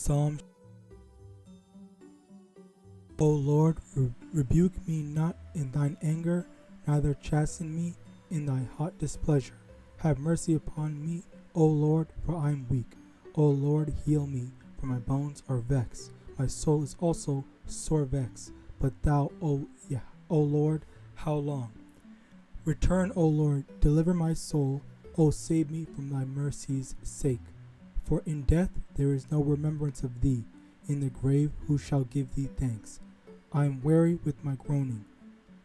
Psalm. O Lord, rebuke me not in thine anger, neither chasten me in thy hot displeasure. Have mercy upon me, O Lord, for I am weak. O Lord, heal me, for my bones are vexed. My soul is also sore vexed. But thou, O Lord, how long? Return, O Lord, deliver my soul. O save me from thy mercy's sake. For in death there is no remembrance of thee. In the grave who shall give thee thanks? I am weary with my groaning.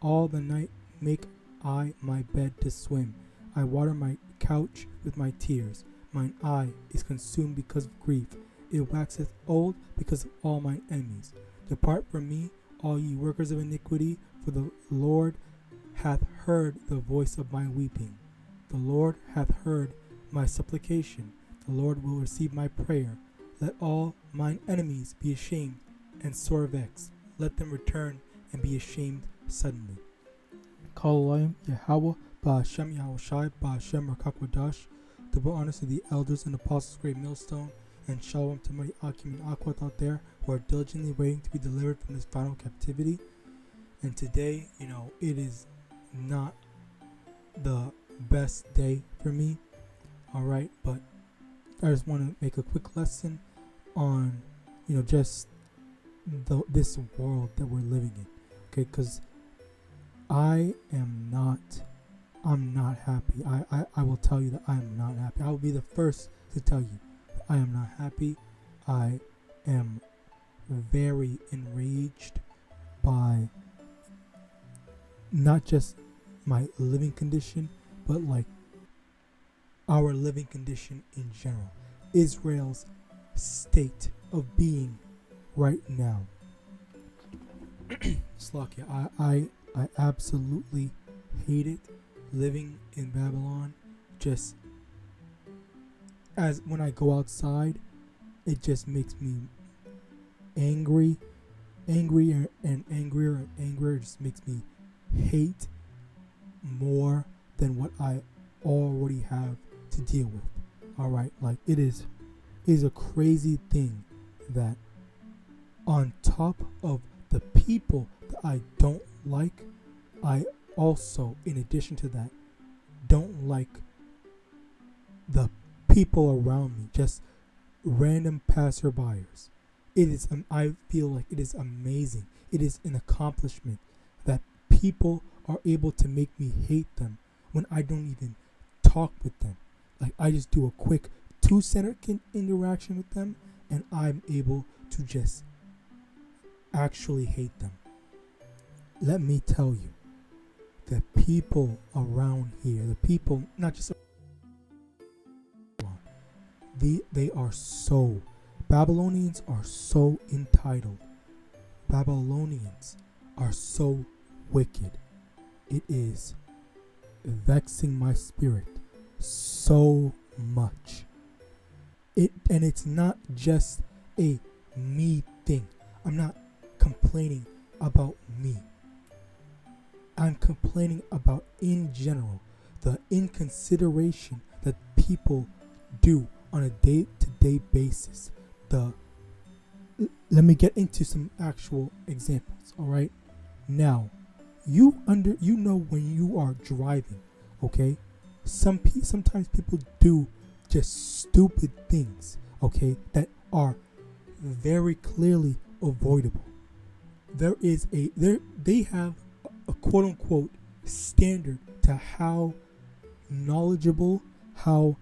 All the night make I my bed to swim. I water my couch with my tears. Mine eye is consumed because of grief. It waxeth old because of all mine enemies. Depart from me, all ye workers of iniquity, for the Lord hath heard the voice of my weeping. The Lord hath heard my supplication. The Lord will receive my prayer. Let all mine enemies be ashamed and sore vexed. Let them return and be ashamed suddenly. Kalayim YAHAWAH Ba'Hashem YAHAWASHI Ba'Hashem RICANS. Double honors to the elders and apostles, great millstone, and shalom to many Akim and Akwat out there who are diligently waiting to be delivered from this final captivity. And today, it is not the best day for me, alright, but I just want to make a quick lesson on, just this world that we're living in, okay, because I'm not happy. I will tell you that I am not happy. I will be the first to tell you that I am not happy. I am very enraged by not just my living condition, but like our living condition in general. Israel's state of being right now. Slakia, I absolutely hate it. Living in Babylon, just as when I go outside, it just makes me angrier and angrier. It just makes me hate more than what I already have to deal with. Alright, like it is a crazy thing that on top of the people that I don't like, I also, in addition to that, don't like the people around me, just random passerbyers. It is, I feel like it is amazing. It is an accomplishment that people are able to make me hate them when I don't even talk with them. Like I just do a quick 2-second interaction with them and I'm able to just actually hate them. Let me tell you, the people around here, the people, not just they are so, Babylonians are so entitled. Babylonians are so wicked. It is vexing my spirit so much. And it's not just a me thing. I'm not complaining about me. I'm complaining about, in general, the inconsideration that people do on a day-to-day basis. Let me get into some actual examples, all right? Now, you know when you are driving, okay? Sometimes people do just stupid things, okay, that are very clearly avoidable. They have a quote-unquote standard to how knowledgeable, how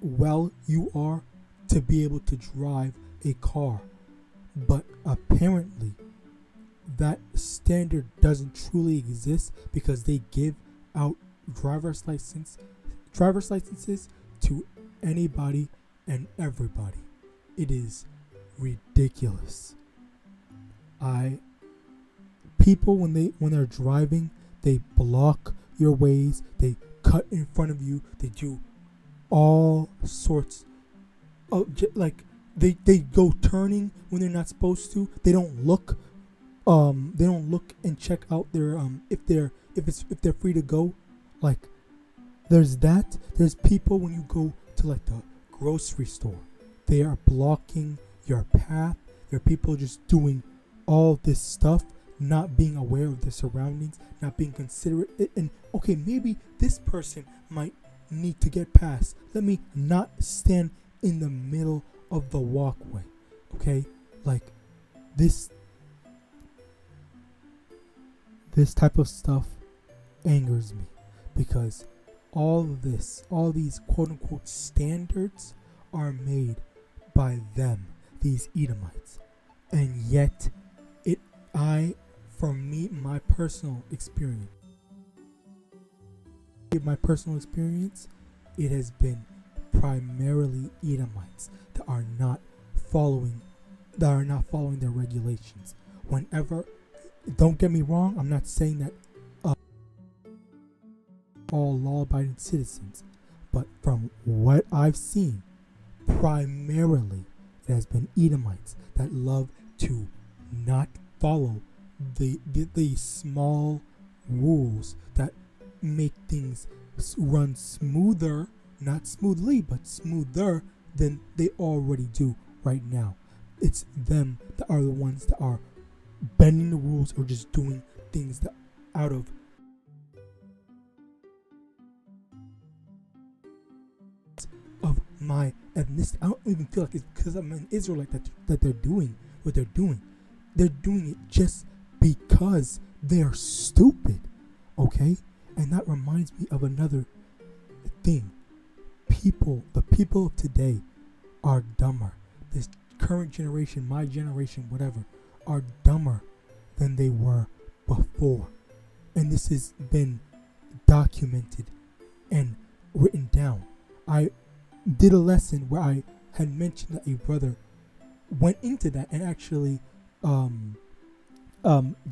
well you are to be able to drive a car. But apparently that standard doesn't truly exist because they give out driver's licenses to anybody and everybody. It is ridiculous. People when they're driving, they block your ways, they cut in front of you, they do all sorts of they go turning when they're not supposed to. They don't look and check out their if they're free to go. There's that. There's people when you go to the grocery store, They are blocking your path. There are people just doing all this stuff, not being aware of their surroundings, not being considerate. And okay, maybe this person might need to get past. Let me not stand in the middle of the walkway. Okay, like this type of stuff angers me, because all these quote unquote standards are made by them, these Edomites. And yet my personal experience, it has been primarily Edomites that are not following their regulations. Whenever, don't get me wrong, I'm not saying that all law-abiding citizens, but from what I've seen, primarily it has been Edomites that love to not follow the small rules that make things run smoother, not smoothly, but smoother than they already do right now. It's them that are the ones that are bending the rules or just doing things that out of my ethnicity. I don't even feel like it's because I'm an Israelite that they're doing what they're doing. They're doing it just because they're stupid, okay? And that reminds me of another thing. The people of today are dumber. This current generation, my generation, whatever, are dumber than they were before. And this has been documented and written down. I did a lesson where I had mentioned that a brother went into that and actually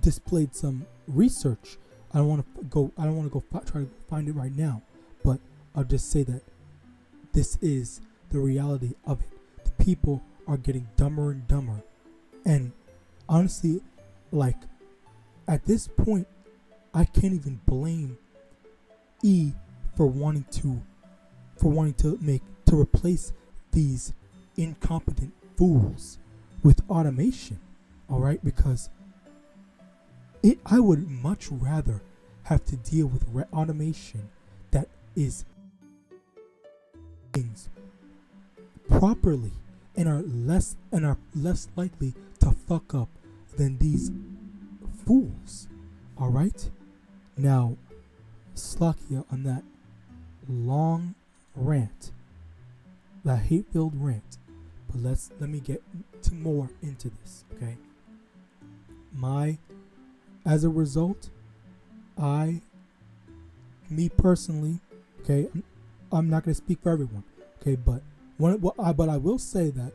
displayed some research. I don't want to go try to find it right now, but I'll just say that this is the reality of it. The people are getting dumber and dumber, and honestly, like, at this point, I can't even blame E for wanting to replace these incompetent fools with automation. All right, because I would much rather have to deal with automation that is things properly and are less likely to fuck up than these fools. All right, now Slakia on that long rant, that hate-filled rant, but let me get to more into this. Okay, as a result, me personally, okay, I'm not going to speak for everyone, okay, but I will say that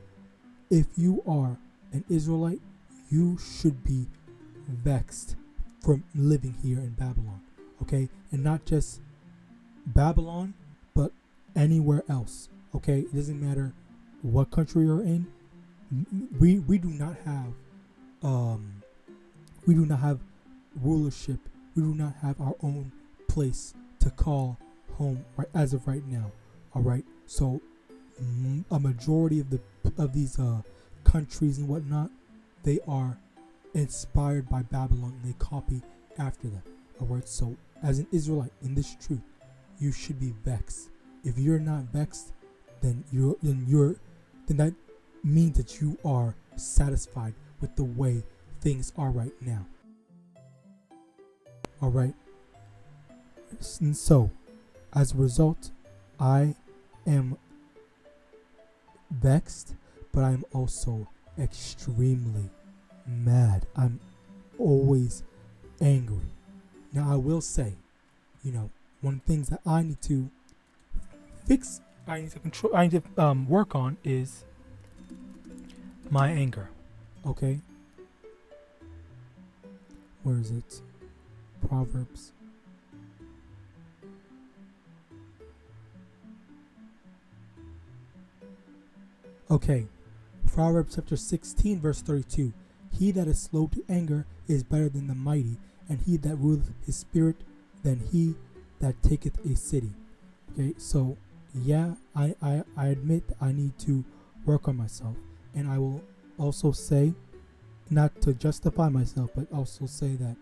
if you are an Israelite, you should be vexed from living here in Babylon, okay, and not just Babylon, but anywhere else, okay. It doesn't matter what country you're in. We do not have rulership. We do not have our own place to call home as of right now. All right, so a majority of these countries and whatnot, they are inspired by Babylon and they copy after them. All right, so as an Israelite in this truth, you should be vexed. If you're not vexed, then that means that you are satisfied with the way things are right now. All right, and so as a result, I am vexed, but I'm also extremely mad. I'm always angry. Now I will say, one of the things that I need to fix, I need to control, I need to work on is my anger. Okay, where is it? Proverbs. Okay, Proverbs chapter 16 verse 32. He that is slow to anger is better than the mighty, and he that ruleth his spirit than he that taketh a city. Okay, so yeah, I admit I need to work on myself. And I will also say, not to justify myself, but also say that,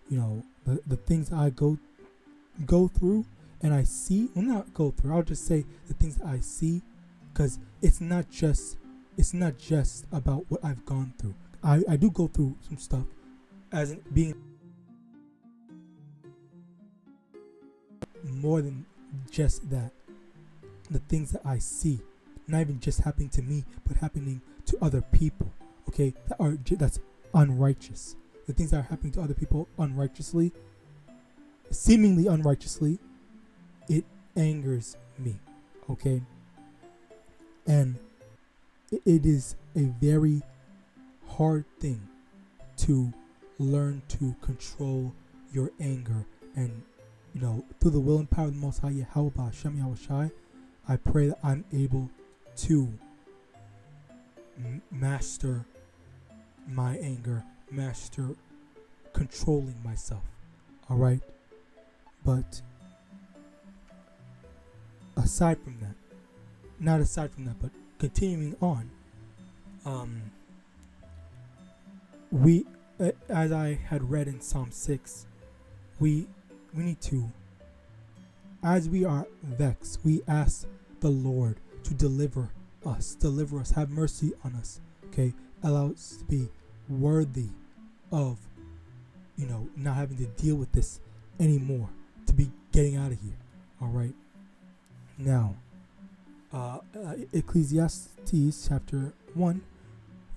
the things I go through and I see, well, not go through, I'll just say the things that I see, because it's not just about what I've gone through. I do go through some stuff, as in being more than just that. The things that I see, not even just happening to me, but happening to other people, okay, that's unrighteous. The things that are happening to other people unrighteously, seemingly unrighteously, it angers me, okay? And it is a very hard thing to learn to control your anger. And, through the will and power of the Most High, YAHAWAH, I pray that I'm able to master my anger, master controlling myself, all right? But aside from that, but continuing on, we, as I had read in Psalm 6, we need to, as we are vexed, we ask the Lord to deliver us, have mercy on us, okay? Allow us to be worthy of, not having to deal with this anymore, to be getting out of here, all right? Now, Ecclesiastes chapter 1,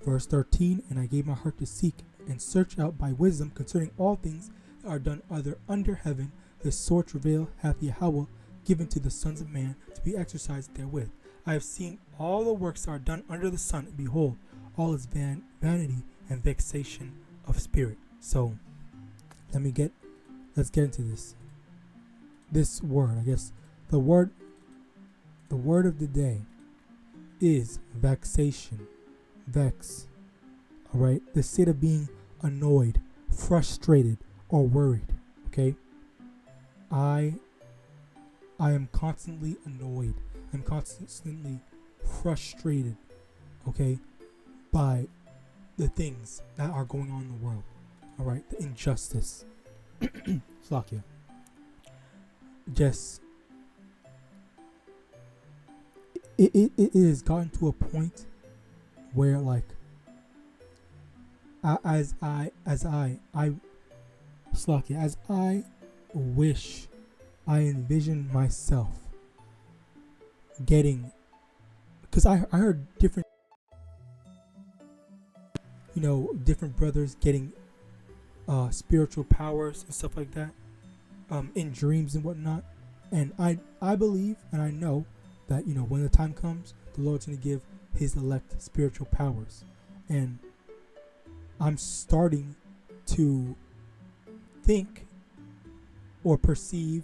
verse 13, and I gave my heart to seek and search out by wisdom concerning all things that are done under heaven. The sore travail hath Yahweh given to the sons of man to be exercised therewith. I have seen all the works that are done under the sun, and behold, all is vanity and vexation of spirit. So, let's get into this word. I guess the word of the day is vexation. Vex. All right, the state of being annoyed, frustrated, or worried. Okay, I am constantly annoyed. I'm constantly frustrated. Okay, by the things that are going on in the world. All right, the injustice. Slakia. Just it has gotten to a point where, like, as I wish, I envision myself getting, because I heard different brothers getting spiritual powers and stuff like that, in dreams and whatnot. And I believe and I know that, when the time comes, the Lord's going to give his elect spiritual powers. And I'm starting to think or perceive,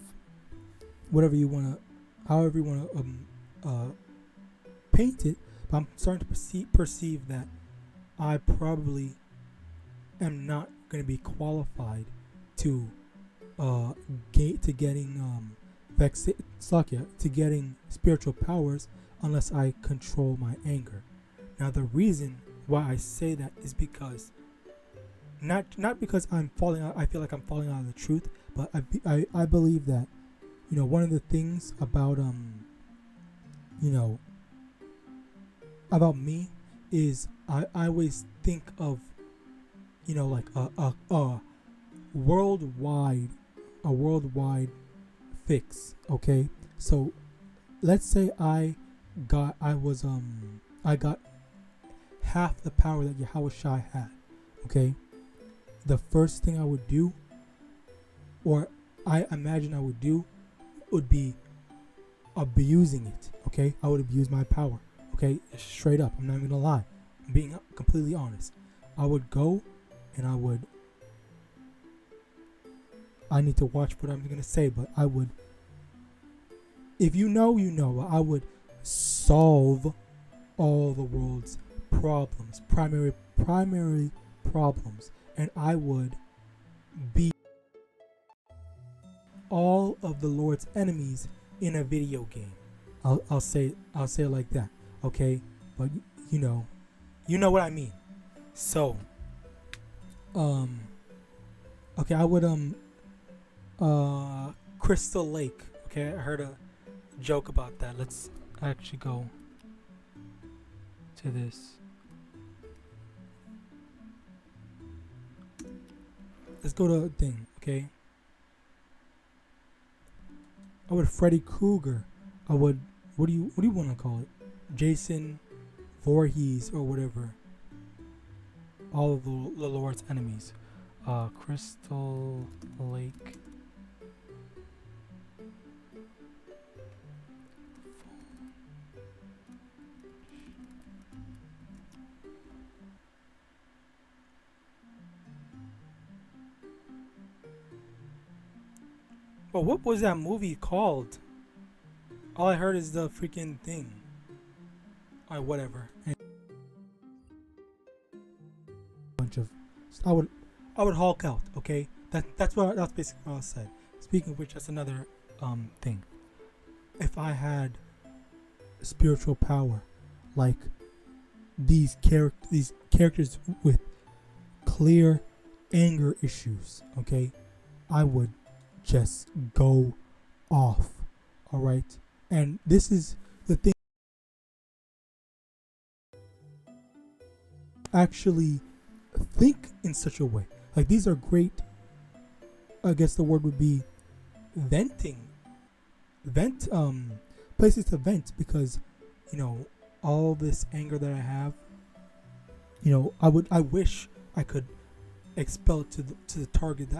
however you want to paint it, but I'm starting to perceive that I probably am not going to be qualified to getting spiritual powers unless I control my anger. Now, the reason why I say that is because not because I'm falling out. I feel like I'm falling out of the truth, but I believe that, one of the things about about me is I always think of, like a worldwide fix. Okay, so let's say I got half the power that YAHAWASHI had. Okay, the first thing I would do, or I imagine I would do, would be abusing it. Okay, I would abuse my power. Okay, straight up, I'm not even gonna lie, I'm being completely honest. I would go and I need to watch what I'm gonna say, but I would, if you know, I would solve all the world's problems, primary problems, and I would beat all of the Lord's enemies in a video game. I'll say it like that. Okay, but you know what I mean. So, okay, I would Crystal Lake. Okay, I heard a joke about that. Let's actually go to this. Let's go to a thing, okay? I would Freddy Krueger. I would what do you want to call it? Jason Voorhees or whatever. All of the Lord's enemies. Crystal Lake. Well, what was that movie called? All I heard is the freaking thing. Alright, whatever. Bunch of, I would Hulk out. Okay, that's basically what I said. Speaking of which, that's another thing. If I had spiritual power, like these characters with clear anger issues, okay, I would just go off. All right, and this is the thing. Actually think in such a way, like these are great, I guess the word would be places to vent, because all this anger that I have, I wish I could expel it to the target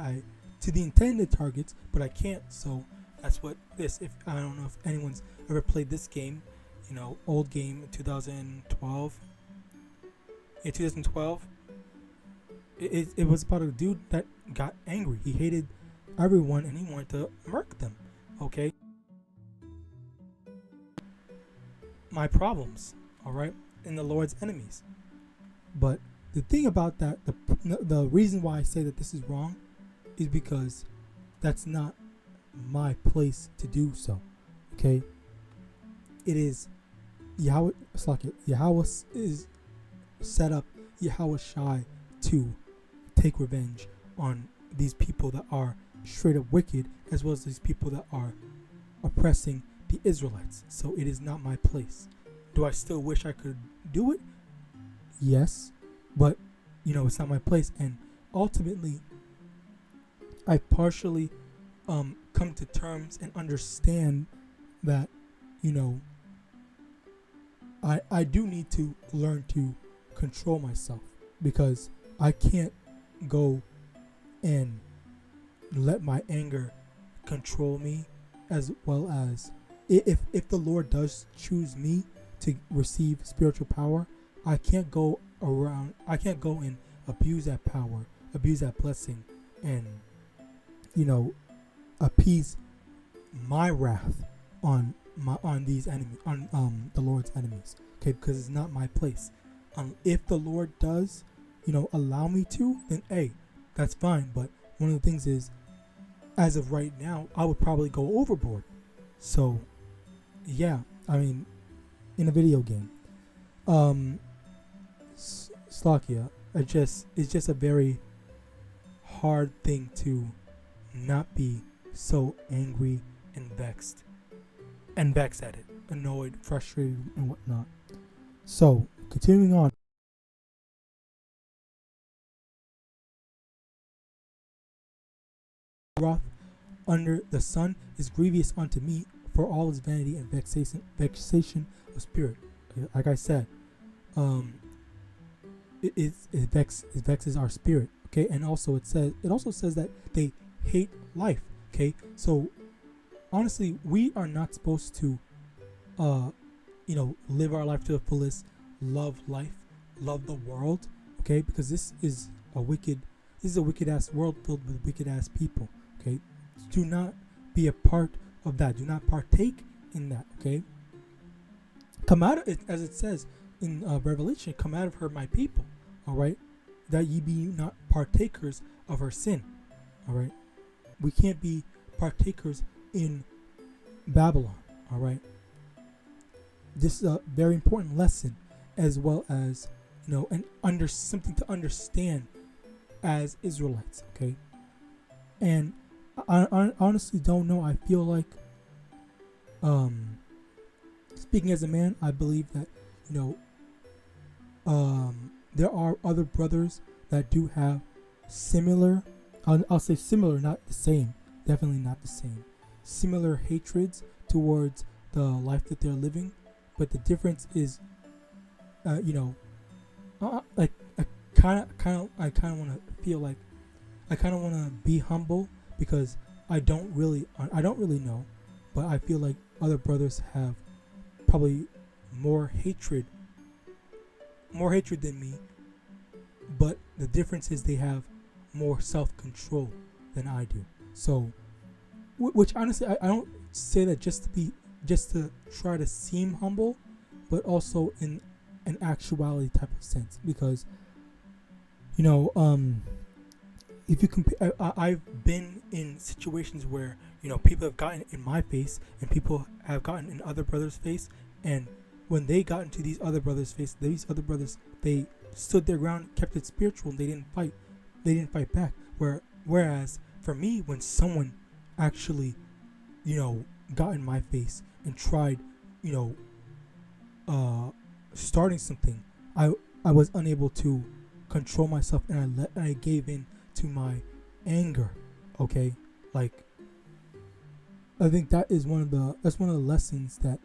to the intended targets, but I can't. So that's what this. If I don't know if anyone's ever played this game, old game in 2012. In 2012, it was about a dude that got angry. He hated everyone and he wanted to murk them. Okay, my problems. All right, and the Lord's enemies. But the thing about that, the reason why I say that this is wrong, is because that's not my place to do so. Okay, it is Yahweh. Yahweh is set up YAHAWASHI to take revenge on these people that are straight up wicked, as well as these people that are oppressing the Israelites. So it is not my place. Do I still wish I could do it? Yes, but it's not my place. And ultimately, I partially come to terms and understand that I do need to learn to control myself, because I can't go and let my anger control me, as well as if the Lord does choose me to receive spiritual power, I can't go and abuse that power, abuse that blessing, and appease my wrath on these enemies, on the Lord's enemies. Okay, because it's not my place. If the Lord does, allow me to, then hey, that's fine. But one of the things is, as of right now, I would probably go overboard. So, yeah, I mean, in a video game, Slakia, it's just a very hard thing to not be so angry and vexed at it, annoyed, frustrated, and whatnot. So, continuing on. Wrath under the sun is grievous unto me, for all his vanity and vexation of spirit. Like I said, it vexes our spirit. Okay, and also it also says that they hate life. Okay, so honestly, we are not supposed to live our life to the fullest, love life, love the world, okay, because this is a wicked ass world filled with wicked ass people. Okay, do not be a part of that. Do not partake in that. Okay, come out of it, as it says in Revelation, come out of her, my people. All right, that ye be not partakers of her sin. All right, we can't be partakers in Babylon. All right, this is a very important lesson as well as, and under something to understand as Israelites. Okay, and I honestly don't know. I feel like, speaking as a man, I believe that there are other brothers that do have similar, I'll say similar, not the same, definitely not the same, similar hatreds towards the life that they're living, but the difference is, like I kind of want to feel like I kind of want to be humble, because I don't really know, but I feel like other brothers have probably more hatred than me, but the difference is they have more self-control than I do. So, which honestly, I don't say that just to try to seem humble, but also in an actuality type of sense, because if you compare, I've been in situations where people have gotten in my face and people have gotten in other brothers' face, and when they got into these other brothers' face, these other brothers, they stood their ground, kept it spiritual, and they didn't fight back. Whereas for me, when someone actually got in my face and tried starting something, I was unable to control myself, and I gave in to my anger. Okay, like I think that's one of the lessons that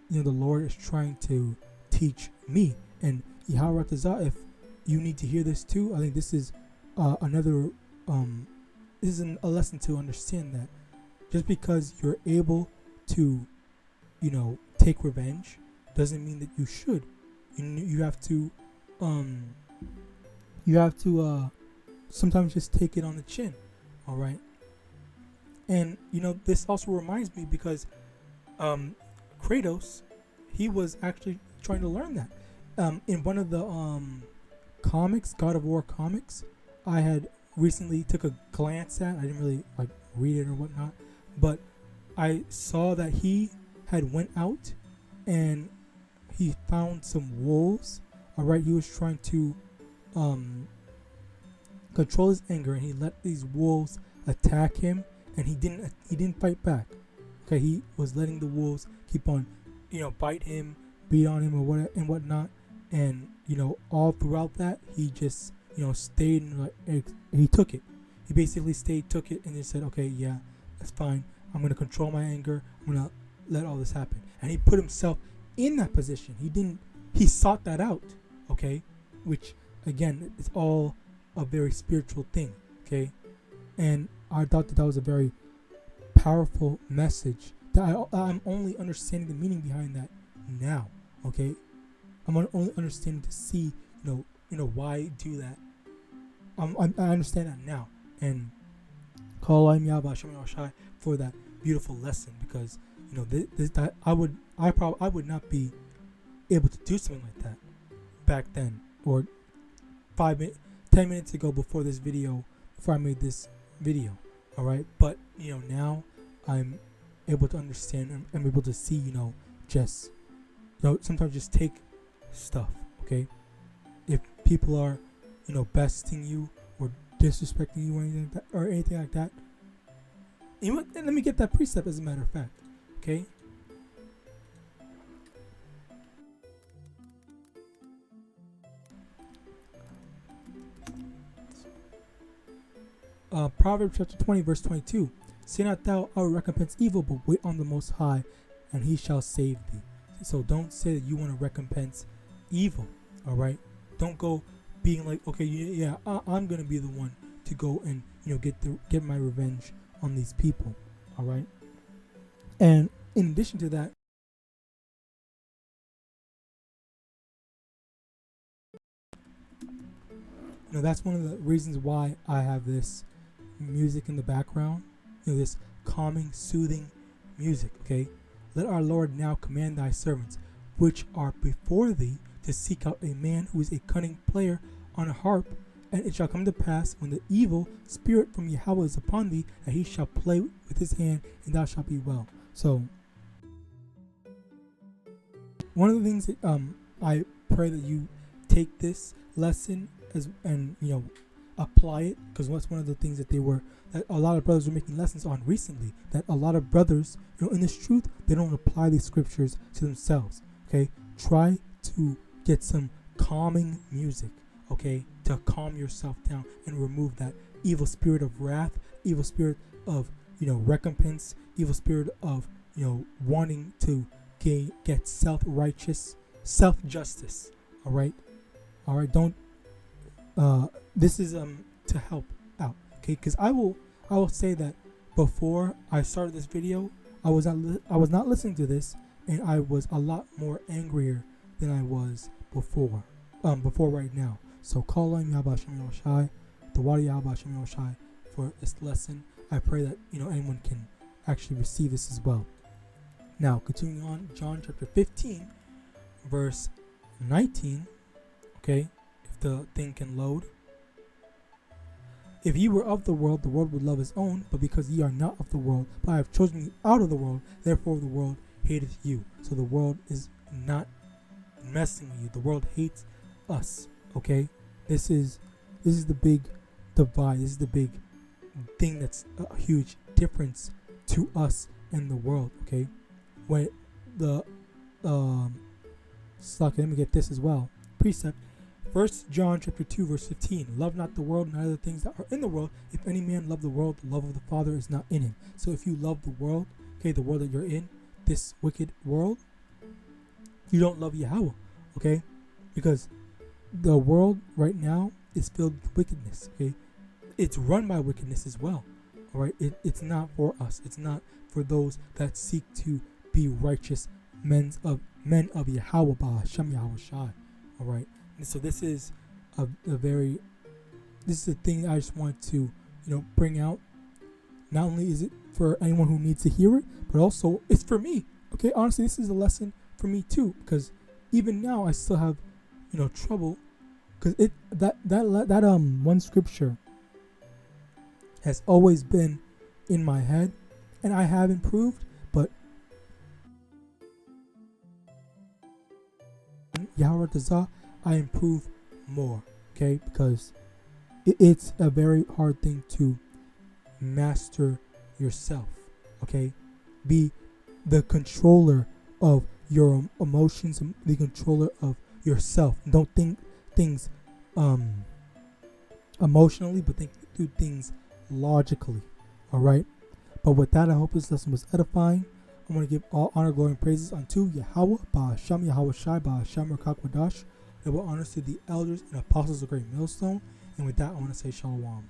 the Lord is trying to teach me. And YAHAWADAH, if you need to hear this too, I think this is another this is a lesson to understand that just because you're able to take revenge doesn't mean that you should. You have to sometimes just take it on the chin. All right. And this also reminds me, because Kratos, he was actually trying to learn that. In one of the comics, God of War comics, I had recently took a glance at. I didn't really read it or whatnot, but I saw that he had went out and he found some wolves. All right, he was trying to control his anger, and he let these wolves attack him, and he didn't fight back. Okay, he was letting the wolves keep on bite him, beat on him, or whatnot, and all throughout that he just stayed and he took it. He basically took it, and just said, okay, yeah, that's fine. I'm gonna control my anger. I'm gonna let all this happen. And he put himself in that position. He sought that out. Okay, which again is all a very spiritual thing. Okay, and I thought that was a very powerful message that I'm only understanding the meaning behind that now. Okay, I'm only understanding to see why do that. I understand that now, and call on YAHAWASHI for that beautiful lesson, because that I would not be able to do something like that back then, or 10 minutes ago before I made this video. All right, but now I'm able to understand, and I'm able to see just sometimes just take stuff. Okay, if people are besting you or disrespecting you or anything like that, let me get that precept, as a matter of fact. Okay, Proverbs chapter 20 verse 22. Say not thou, I will recompense evil, but wait on the Most High, and He shall save thee. So don't say that you want to recompense evil. All right, don't go being like, okay, yeah, I'm gonna be the one to go and get my revenge on these people. All right, and in addition to that, that's one of the reasons why I have this music in the background, this calming, soothing music. Okay, let our Lord now command thy servants, which are before thee, to seek out a man who is a cunning player on a harp. And it shall come to pass, when the evil spirit from Yahweh is upon thee, that he shall play with his hand, and thou shalt be well. So one of the things that I pray that you take this lesson and apply it, because that's one of the things that a lot of brothers were making lessons on recently, that a lot of brothers, in this truth, they don't apply these scriptures to themselves. Okay, try to get some calming music, okay, to calm yourself down and remove that evil spirit of wrath, evil spirit of recompense, evil spirit of wanting to get self-righteous, self-justice. All right, don't this is to help out, okay? Because I will say that before I started this video, I was not listening to this, and I was a lot more angrier than I was before right now. So call on YAHAWASHI, the water YAHAWASHI, for this lesson. I pray that anyone can actually receive this as well. Now continuing on, John chapter 15 verse 19. Okay, if the thing can load. If ye were of the world would love his own, but because ye are not of the world, but I have chosen you out of the world, therefore the world hateth you. So the world is not messing with you. The world hates us. Okay, this is the big divide. This is the big thing that's a huge difference to us and the world. Okay, when the let me get this as well. Precept. 1 John chapter 2 verse 15. Love not the world, neither the things that are in the world. If any man love the world, the love of the Father is not in him. So if you love the world, okay, the world that you're in, this wicked world, you don't love Yahweh, okay? Because the world right now is filled with wickedness, okay? It's run by wickedness as well, all right? It's not for us. It's not for those that seek to be righteous men of Yahawah, YAHAWASHI, all right? And so this is this is a thing I just want to bring out. Not only is it for anyone who needs to hear it, but also it's for me. Okay, honestly, this is a lesson for me too, because even now I still have trouble, because that one scripture has always been in my head, and I have improved, but Yahawadah, I improve more, okay? Because it's a very hard thing to master yourself, okay? Be the controller of your emotions, the controller of yourself. Don't think things emotionally, but do things logically, all right? But with that, I hope this lesson was edifying. I want to give all honor, glory, and praises unto Yahweh, Ba'asham YAHAWASHI, Ba'asham YAHAWADAH. Double honors to the elders and apostles of Great Millstone. And with that, I want to say Shalom.